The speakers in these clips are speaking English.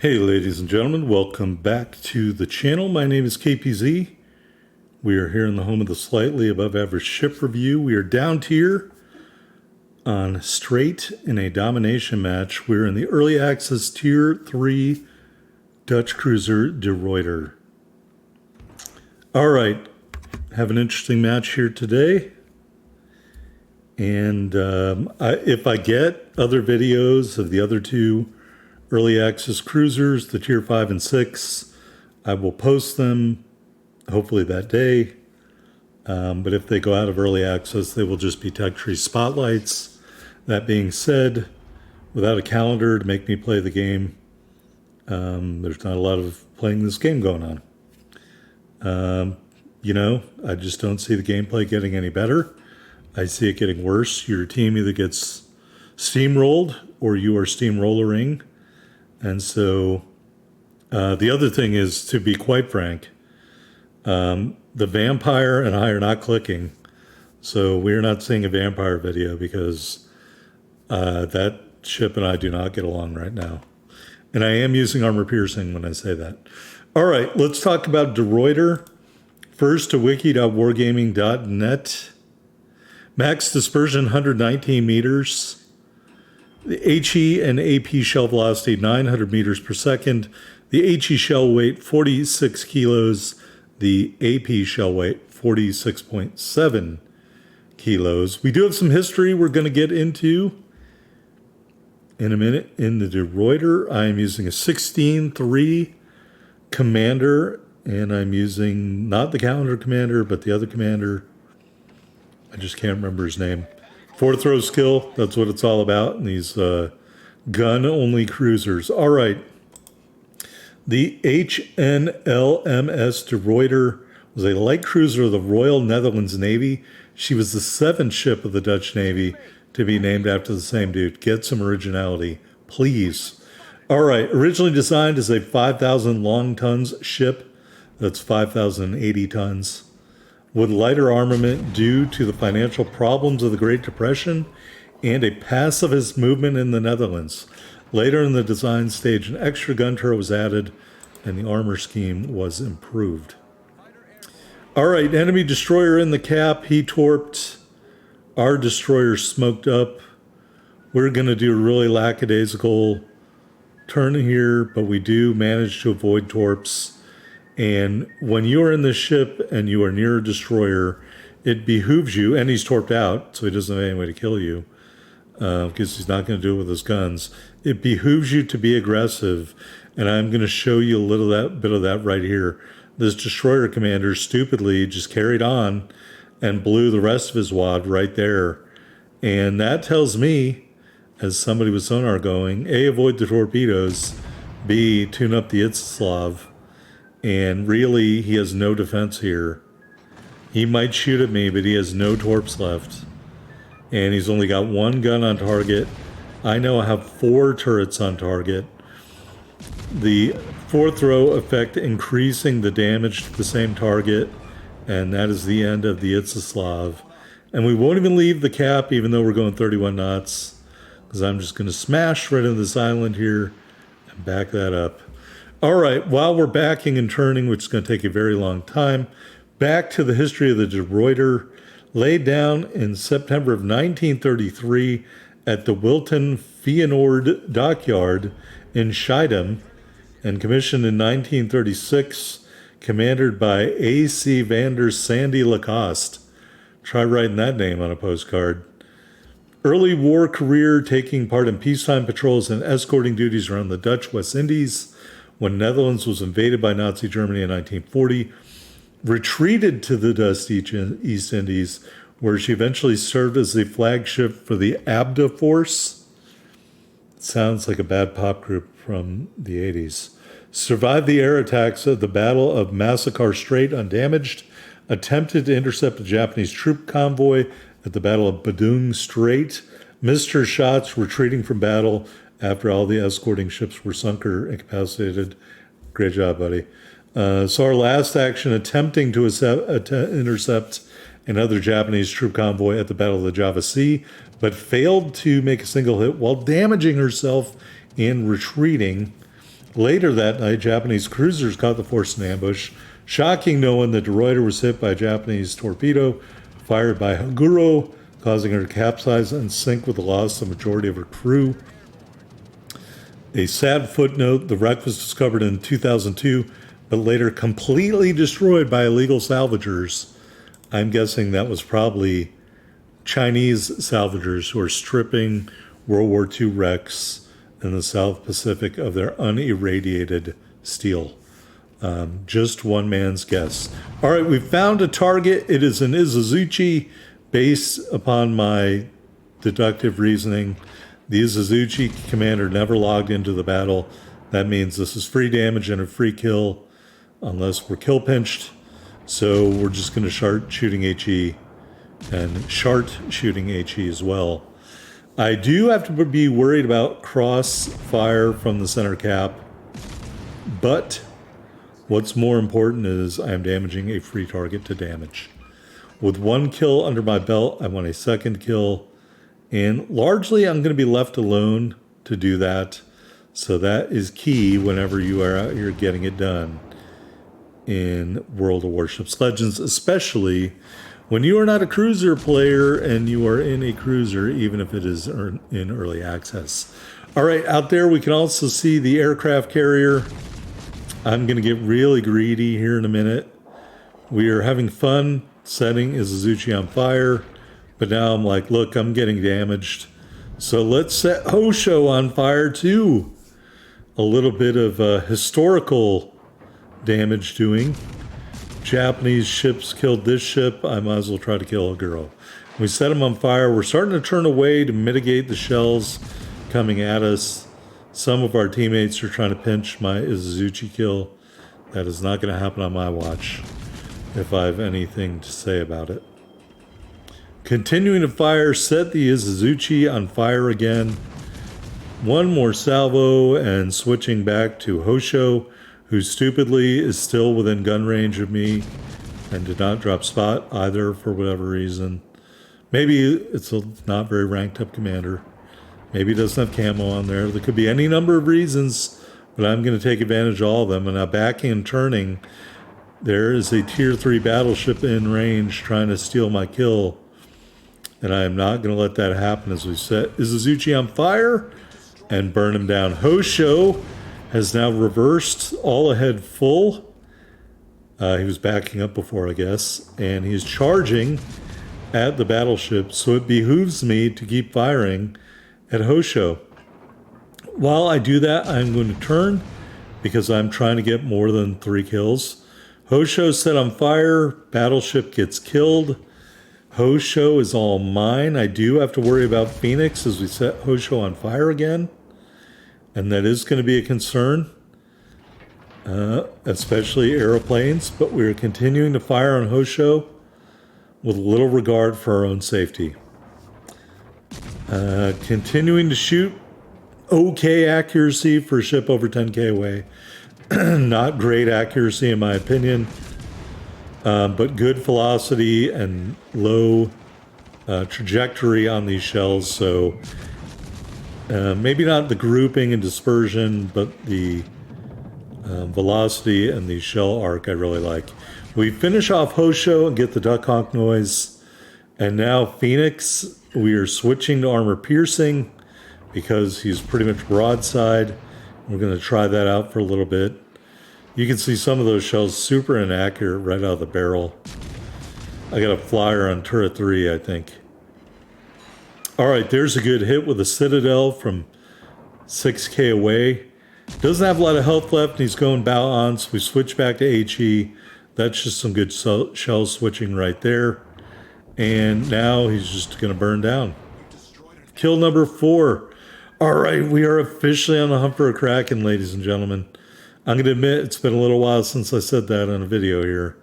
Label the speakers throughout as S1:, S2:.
S1: Hey ladies and gentlemen, welcome back to the channel. My name is KPZ. We are here in the home of the slightly above average ship review. We are down tier on straight in a domination match. We're in the early access tier 3 Dutch cruiser De Ruyter. All right, have an interesting match here today. And if I get other videos of the other two early access cruisers, the tier 5 and 6, I will post them hopefully that day. But if they go out of early access, they will just be Tech Tree spotlights. That being said, without a calendar to make me play the game, there's not a lot of playing this game going on. I just don't see the gameplay getting any better. I see it getting worse. Your team either gets steamrolled or you are steamrollering. And so the other thing is, to be quite frank, the vampire and I are not clicking. So we're not seeing a vampire video because that ship and I do not get along right now. And I am using armor piercing when I say that. All right, let's talk about De Ruyter. First to wiki.wargaming.net. Max dispersion 119 meters. The HE and AP shell velocity 900 meters per second. The HE shell weight 46 kilos. The AP shell weight 46.7 kilos. We do have some history we're going to get into in a minute. In the De Ruyter, I am using a 16-3 commander, and I'm using not the calendar commander, but the other commander. I just can't remember his name. 4th row skill, that's what it's all about in these gun-only cruisers. All right. The HNLMS De Ruyter was a light cruiser of the Royal Netherlands Navy. She was the 7th ship of the Dutch Navy to be named after the same dude. Get some originality, please. All right. Originally designed as a 5,000 long tons ship. That's 5,080 tons. With lighter armament due to the financial problems of the Great Depression and a pacifist movement in the Netherlands. Later in the design stage, an extra gun turret was added and the armor scheme was improved. All right, enemy destroyer in the cap. He torped. Our destroyer smoked up. We're going to do a really lackadaisical turn here, but we do manage to avoid torps. And when you are in this ship and you are near a destroyer, it behooves you, and he's torped out, so he doesn't have any way to kill you, because he's not going to do it with his guns. It behooves you to be aggressive, and I'm going to show you a little bit of that right here. This destroyer commander stupidly just carried on and blew the rest of his wad right there. And that tells me, as somebody with sonar going, A, avoid the torpedoes, B, tune up the Itzislav. And really, he has no defense here. He might shoot at me, but he has no torps left. And he's only got one gun on target. I know I have 4 turrets on target. The 4th row effect increasing the damage to the same target. And that is the end of the Itzislav. And we won't even leave the cap, even though we're going 31 knots. Because I'm just going to smash right into this island here and back that up. All right, while we're backing and turning, which is going to take a very long time, back to the history of the De Ruyter, laid down in September of 1933 at the Wilton Feyenoord Dockyard in Schiedam, and commissioned in 1936, commanded by A.C. Vander Sandy Lacoste. Try writing that name on a postcard. Early war career, taking part in peacetime patrols and escorting duties around the Dutch West Indies, when Netherlands was invaded by Nazi Germany in 1940, retreated to the Dutch East Indies, where she eventually served as the flagship for the Abda Force. It sounds like a bad pop group from the 80s. Survived the air attacks of the Battle of Massacre Strait undamaged, attempted to intercept a Japanese troop convoy at the Battle of Badung Strait, missed her shots retreating from battle after all the escorting ships were sunk or incapacitated. Great job, buddy. So our last action, attempting to intercept another Japanese troop convoy at the Battle of the Java Sea, but failed to make a single hit while damaging herself and retreating. Later that night, Japanese cruisers caught the force in ambush, shocking no one that the Ruyter was hit by a Japanese torpedo fired by Haguro, causing her to capsize and sink with the loss of the majority of her crew. A sad footnote, the wreck was discovered in 2002, but later completely destroyed by illegal salvagers. I'm guessing that was probably Chinese salvagers who are stripping World War II wrecks in the South Pacific of their unirradiated steel. Just one man's guess. All right, we found a target. It is an Izuzuchi based upon my deductive reasoning. The Izuzuchi commander never logged into the battle. That means this is free damage and a free kill unless we're kill pinched. So we're just going to start shooting HE and shart shooting HE as well. I do have to be worried about crossfire from the center cap, but what's more important is I'm damaging a free target to damage. With one kill under my belt, I want a second kill, and largely I'm going to be left alone to do that. So that is key whenever you are out here getting it done in World of Warships Legends, especially when you are not a cruiser player and you are in a cruiser, even if it is in early access. All right, out there we can also see the aircraft carrier. I'm going to get really greedy here in a minute. We are having fun setting Izuzuchi on fire, but now I'm like, look, I'm getting damaged. So let's set Hosho on fire too. A little bit of historical damage doing. Japanese ships killed this ship. I might as well try to kill a girl. We set them on fire. We're starting to turn away to mitigate the shells coming at us. Some of our teammates are trying to pinch my Izuzuchi kill. That is not going to happen on my watch, if I have anything to say about it. Continuing to fire, set the Izuzuchi on fire again. One more salvo and switching back to Hosho, who stupidly is still within gun range of me and did not drop spot either for whatever reason. Maybe it's a not very ranked up commander. Maybe he doesn't have camo on there. There could be any number of reasons, but I'm going to take advantage of all of them. And now backing and turning, there is a tier 3 battleship in range trying to steal my kill. And I am not going to let that happen as we set Izuzuchi on fire and burn him down. Hosho has now reversed all ahead full. He was backing up before, I guess, and he's charging at the battleship, so it behooves me to keep firing at Hosho. While I do that, I'm going to turn because I'm trying to get more than 3 kills. Hosho set on fire, battleship gets killed. Hosho is all mine. I do have to worry about Phoenix as we set Hosho on fire again. And that is going to be a concern, especially airplanes. But we are continuing to fire on Hosho with little regard for our own safety. Continuing to shoot. Okay accuracy for a ship over 10K away. Not great accuracy in my opinion, but good velocity and low trajectory on these shells. So maybe not the grouping and dispersion, but the velocity and the shell arc I really like. We finish off Hosho and get the duck honk noise. And now Phoenix, we are switching to armor piercing because he's pretty much broadside. We're going to try that out for a little bit. You can see some of those shells super inaccurate right out of the barrel. I got a flyer on turret 3, I think. All right, there's a good hit with a Citadel from 6K away. Doesn't have a lot of health left, and he's going bow on, so we switch back to HE. That's just some good shell switching right there. And now he's just going to burn down. Kill number 4. All right, we are officially on the hunt for a Kraken, ladies and gentlemen. I'm going to admit it's been a little while since I said that on a video here.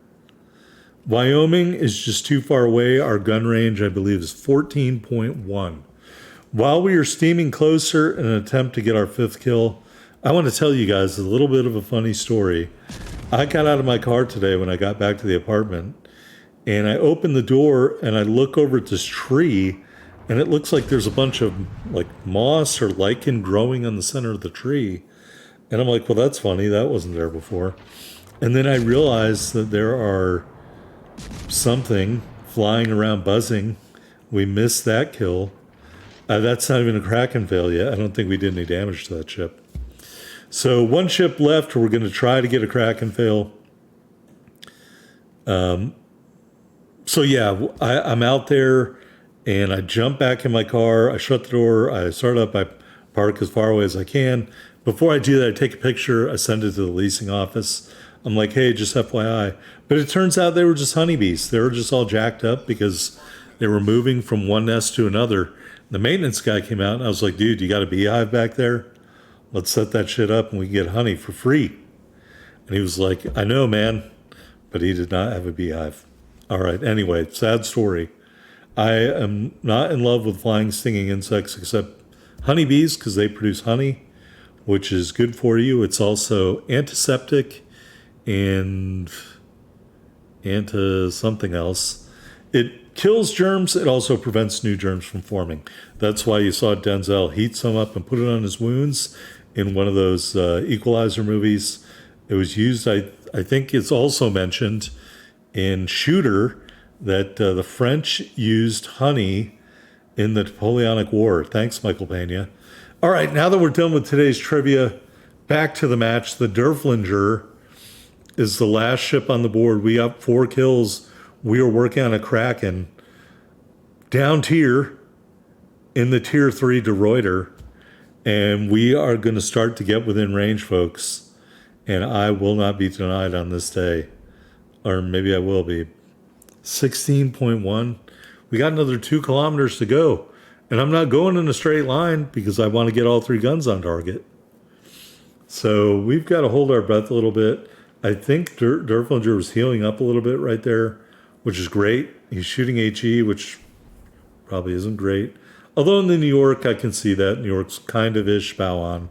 S1: Wyoming is just too far away. Our gun range, I believe, is 14.1. While we are steaming closer in an attempt to get our 5th kill, I want to tell you guys a little bit of a funny story. I got out of my car today when I got back to the apartment, and I opened the door and I look over at this tree, and it looks like there's a bunch of like moss or lichen growing on the center of the tree. And I'm like, well, that's funny. That wasn't there before. And then I realized that there are something flying around buzzing. We missed that kill. That's not even a Kraken fail yet. I don't think we did any damage to that ship. So one ship left. We're going to try to get a Kraken fail. So yeah, I'm out there and I jump back in my car. I shut the door. I start up. I park as far away as I can. Before I do that, I take a picture. I send it to the leasing office. I'm like, hey, just FYI. But it turns out they were just honeybees. They were just all jacked up because they were moving from one nest to another. The maintenance guy came out and I was like, dude, you got a beehive back there? Let's set that shit up and we can get honey for free. And he was like, I know, man. But he did not have a beehive. All right, anyway, sad story. I am not in love with flying stinging insects except honeybees because they produce honey, which is good for you. It's also antiseptic and something else. It kills germs. It also prevents new germs from forming. That's why you saw Denzel heat some up and put it on his wounds in one of those Equalizer movies. It was used, I think it's also mentioned in Shooter that the French used honey in the Napoleonic War. Thanks, Michael Pena. All right, now that we're done with today's trivia, back to the match. The Derflinger is the last ship on the board. We got 4 kills. We are working on a Kraken. Down tier in the tier 3 to Ruyter. And we are going to start to get within range, folks. And I will not be denied on this day. Or maybe I will be. 16.1. We got another 2 kilometers to go. And I'm not going in a straight line because I want to get all 3 guns on target. So we've got to hold our breath a little bit. I think Derflinger was healing up a little bit right there, which is great. He's shooting HE, which probably isn't great. Although in the New York, I can see that. New York's kind of ish bow on.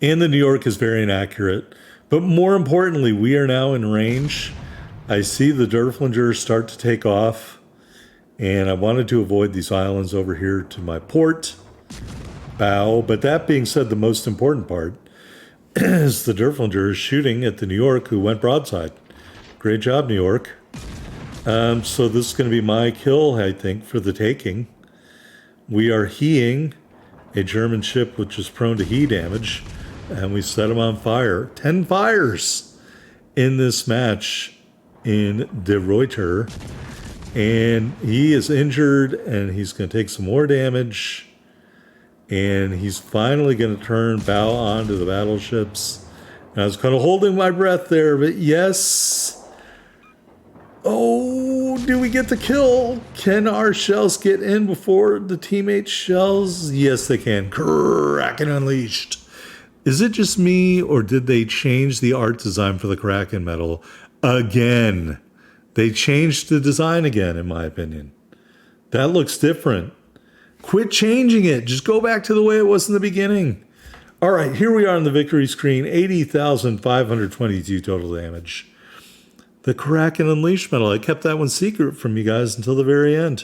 S1: And the New York is very inaccurate. But more importantly, we are now in range. I see the Derflinger start to take off. And I wanted to avoid these islands over here to my port bow. But that being said, the most important part is the Derflinger is shooting at the New York, who went broadside. Great job, New York. So this is going to be my kill, I think, for the taking. We are heeing a German ship which is prone to he damage, and we set him on fire. 10 fires in this match in De Ruyter, and he is injured, and he's going to take some more damage, and he's finally going to turn bow onto the battleships. And I was kind of holding my breath there, but yes. Oh, do we get the kill? Can our shells get in before the teammate shells? Yes, they can. Kraken Unleashed. Is it just me, or did they change the art design for the Kraken medal again? They changed the design again, in my opinion. That looks different. Quit changing it. Just go back to the way it was in the beginning. All right, here we are on the victory screen. 80,522 total damage. The Kraken Unleashed medal. I kept that one secret from you guys until the very end.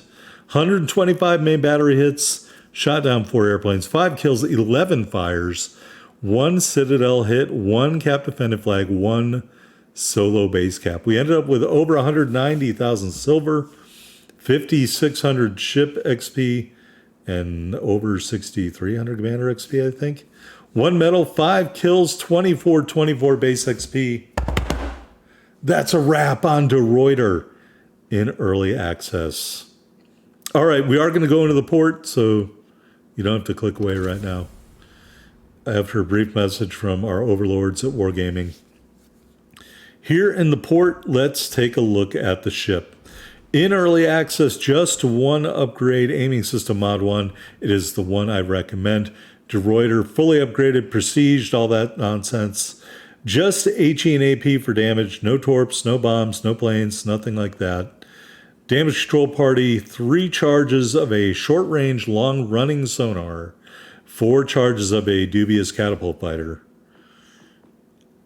S1: 125 main battery hits, shot down 4 airplanes, 5 kills, 11 fires, 1 Citadel hit, 1 cap defended flag, 1 solo base cap. We ended up with over 190,000 silver, 5,600 ship XP, and over 6,300 commander XP, I think. 1 medal, 5 kills, 24 base XP. That's a wrap on De Ruyter in early access. All right, we are going to go into the port, so you don't have to click away right now. After a brief message from our overlords at Wargaming. Here in the port, let's take a look at the ship. In early access, just 1 upgrade, aiming system mod 1. It is the one I recommend. De Ruyter, fully upgraded, prestiged, all that nonsense. Just HE and AP for damage, no torps, no bombs, no planes, nothing like that. Damage control party, 3 charges of a short-range, long-running sonar, 4 charges of a dubious catapult fighter.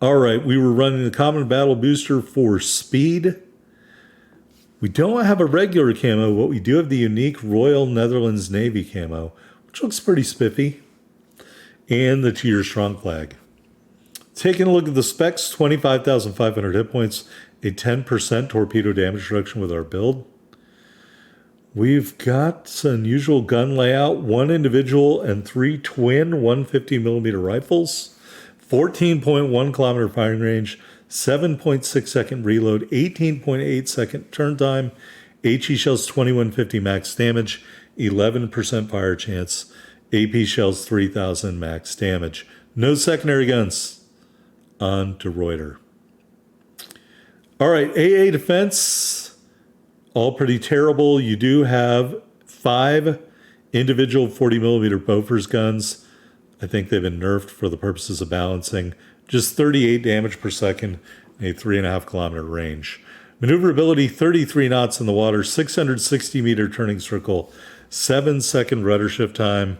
S1: All right, we were running the common battle booster for speed. We don't have a regular camo, but we do have the unique Royal Netherlands Navy camo, which looks pretty spiffy. and the 2-year strong flag. Taking a look at the specs, 25,500 hit points, a 10% torpedo damage reduction with our build. We've got an unusual gun layout, 1 individual and 3 twin 150mm rifles, 14.1 kilometer firing range, 7.6 second reload, 18.8 second turn time, HE shells 2150 max damage, 11% fire chance, AP shells 3000 max damage. No secondary guns. On to Ruyter. All right, AA defense. All pretty terrible. You do have 5 individual 40mm Bofors guns. I think they've been nerfed for the purposes of balancing. Just 38 damage per second, a 3.5 kilometer range. Maneuverability, 33 knots in the water, 660 meter turning circle, 7-second rudder shift time,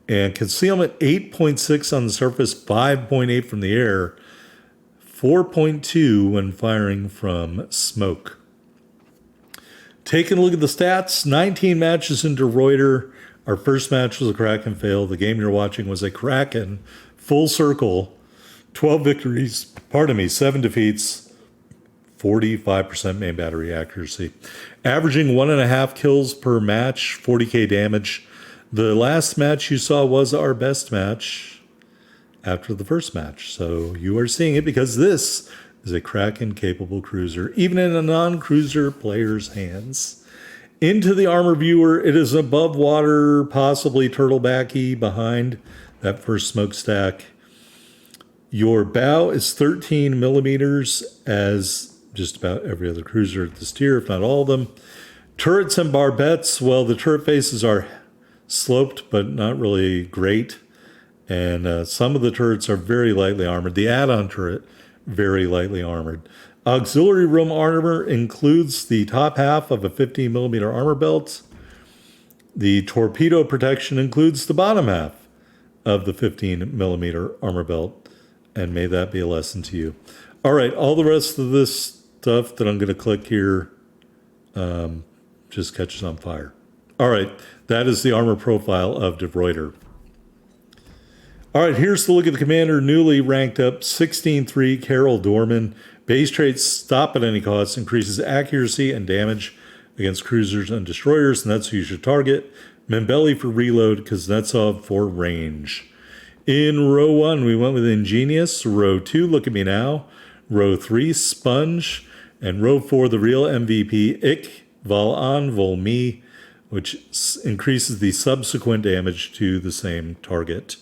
S1: and concealment 8.6 on the surface, 5.8 from the air, 4.2 when firing from smoke. Taking a look at the stats, 19 matches into Ruyter. Our first match was a Kraken fail. The game you're watching was a Kraken full circle, 12 victories, 7 defeats, 45% main battery accuracy. Averaging 1.5 kills per match, 40k damage. The last match you saw was our best match after the first match. So you are seeing it because this is a Kraken-capable cruiser, even in a non-cruiser player's hands. Into the armor viewer, it is above water, possibly turtlebacky behind that first smokestack. Your bow is 13 millimeters, as just about every other cruiser at this tier, if not all of them. Turrets and barbettes, well, the turret faces are sloped, but not really great. And some of the turrets are very lightly armored. The add-on turret, very lightly armored. Auxiliary room armor includes the top half of a 15mm armor belt. The torpedo protection includes the bottom half of the 15mm armor belt. And may that be a lesson to you. All right, all the rest of this stuff that I'm going to click here just catches on fire. All right, that is the armor profile of De Ruyter. All right, here's the look at the commander, newly ranked up, 16-3, Carol Dorman. Base traits, stop at any cost, increases accuracy and damage against cruisers and destroyers, and that's who you should target. Membelli for reload, Kuznetsov for range. In row 1, we went with Ingenious. Row 2, Look at Me Now. Row 3, Sponge. And row 4, the real MVP, Ich, Vol An, Vol Me, which increases the subsequent damage to the same target.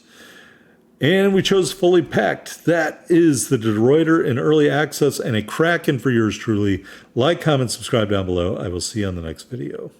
S1: And we chose fully packed. That is the De Ruyter in early access and a Kraken for yours truly. Like, comment, subscribe down below. I will see you on the next video.